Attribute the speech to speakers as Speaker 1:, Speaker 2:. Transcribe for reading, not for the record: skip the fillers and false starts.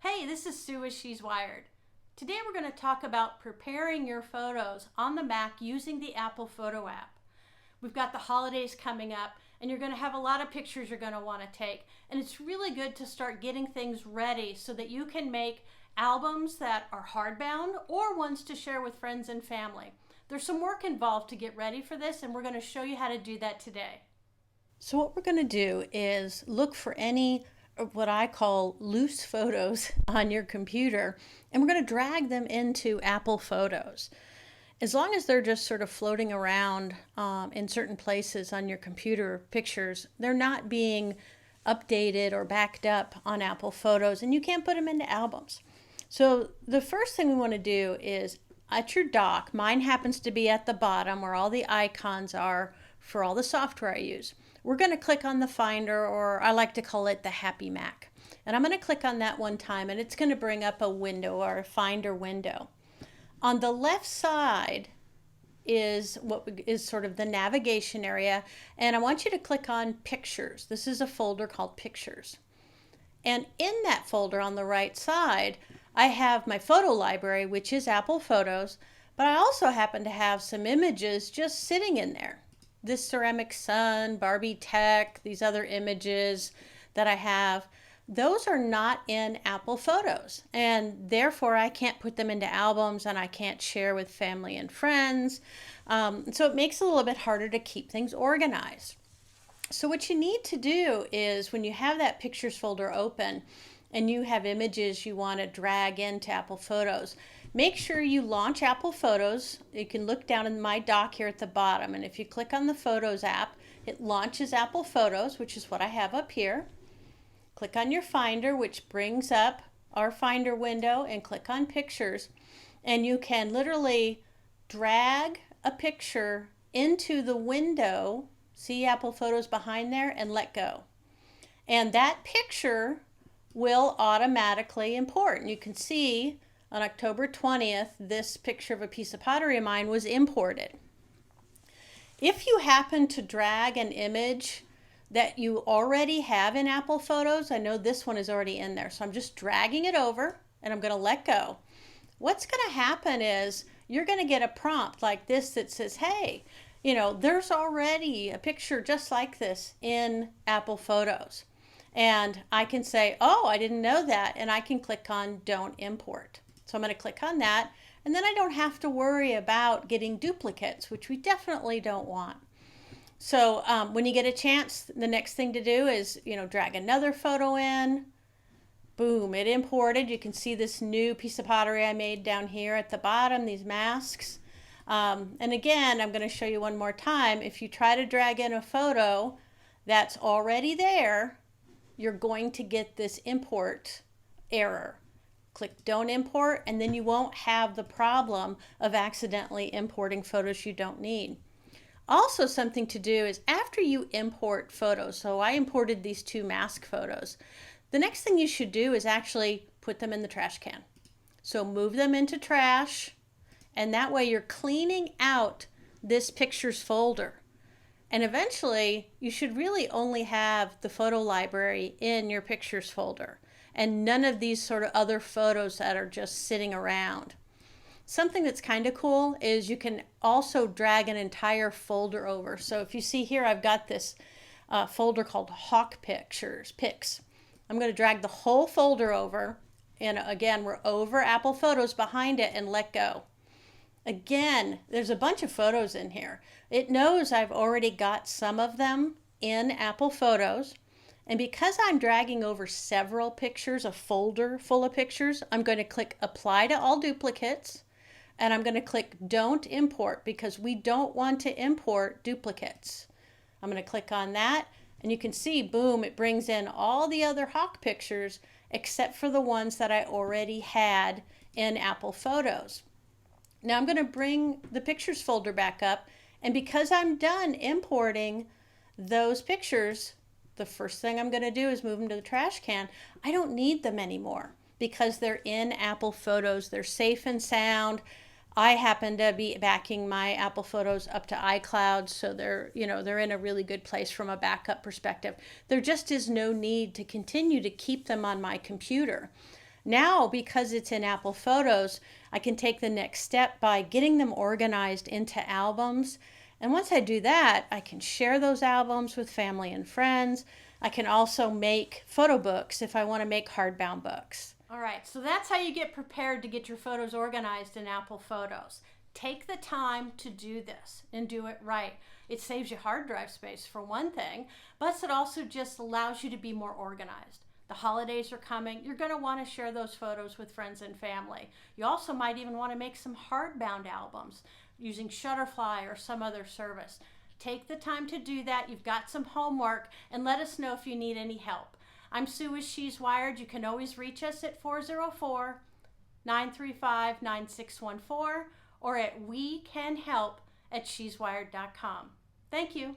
Speaker 1: Hey, this is Sue as She's Wired. Today we're going to talk about preparing your photos on the Mac using the Apple Photo app. We've got the holidays coming up and you're going to have a lot of pictures you're going to want to take. And it's really good to start getting things ready so that you can make albums that are hardbound or ones to share with friends and family. There's some work involved to get ready for this and we're going to show you how to do that today. So what we're going to do is look for any what I call loose photos on your computer, and we're going to drag them into Apple Photos. As long as they're just sort of floating around in certain places on your computer pictures, they're not being updated or backed up on Apple Photos, and you can't put them into albums. So the first thing we want to do is at your dock, mine happens to be at the bottom where all the icons are for all the software I use. We're going to click on the Finder, or I like to call it the Happy Mac. And I'm going to click on that one time and it's going to bring up a window or a Finder window. On the left side is what is sort of the navigation area, and I want you to click on Pictures. This is a folder called Pictures. And in that folder on the right side, I have my photo library, which is Apple Photos, but I also happen to have some images just sitting in there. This ceramic sun, Barbie tech, these other images that I have, those are not in Apple Photos, and therefore I can't put them into albums and I can't share with family and friends. So it makes it a little bit harder to keep things organized. So what you need to do is when you have that pictures folder open and you have images you want to drag into Apple Photos, make sure you launch Apple Photos. You can look down in my dock here at the bottom, and if you click on the Photos app, it launches Apple Photos, which is what I have up here. Click on your Finder, which brings up our Finder window, and click on Pictures, and you can literally drag a picture into the window, see Apple Photos behind there, and let go. And that picture will automatically import. And you can see on October 20th, this picture of a piece of pottery of mine was imported. If you happen to drag an image that you already have in Apple Photos, I know this one is already in there, so I'm just dragging it over and I'm going to let go. What's going to happen is you're going to get a prompt like this that says, hey, there's already a picture just like this in Apple Photos. And I can say, oh, I didn't know that, and I can click on Don't Import. So I'm going to click on that, and then I don't have to worry about getting duplicates, which we definitely don't want. So when you get a chance, the next thing to do is, drag another photo in. Boom, it imported. You can see this new piece of pottery I made down here at the bottom, these masks. And again, I'm going to show you one more time. If you try to drag in a photo that's already there, you're going to get this import error. Click Don't Import, and then you won't have the problem of accidentally importing photos you don't need. Also, something to do is after you import photos, so I imported these two mask photos, the next thing you should do is actually put them in the trash can. So move them into trash, and that way you're cleaning out this pictures folder. And eventually, you should really only have the photo library in your pictures folder and none of these sort of other photos that are just sitting around. Something that's kind of cool is you can also drag an entire folder over. So if you see here, I've got this folder called Hawk Pics. I'm going to drag the whole folder over, and again, we're over Apple Photos behind it, and let go. Again, there's a bunch of photos in here. It knows I've already got some of them in Apple Photos. And because I'm dragging over several pictures, a folder full of pictures, I'm going to click Apply to All Duplicates. And I'm going to click Don't Import because we don't want to import duplicates. I'm going to click on that. And you can see, boom, it brings in all the other Hawk pictures except for the ones that I already had in Apple Photos. Now I'm going to bring the pictures folder back up, and because I'm done importing those pictures, the first thing I'm going to do is move them to the trash can. I don't need them anymore because they're in Apple Photos. They're safe and sound. I happen to be backing my Apple Photos up to iCloud, so they're in a really good place from a backup perspective. There just is no need to continue to keep them on my computer. Now, because it's in Apple Photos, I can take the next step by getting them organized into albums. And once I do that, I can share those albums with family and friends. I can also make photo books if I want to make hardbound books. All right, so that's how you get prepared to get your photos organized in Apple Photos. Take the time to do this and do it right. It saves you hard drive space for one thing, but it also just allows you to be more organized. The holidays are coming. You're going to want to share those photos with friends and family. You also might even want to make some hardbound albums using Shutterfly or some other service. Take the time to do that. You've got some homework, and let us know if you need any help. I'm Sue with She's Wired. You can always reach us at 404-935-9614 or at wecanhelp@sheswired.com. Thank you.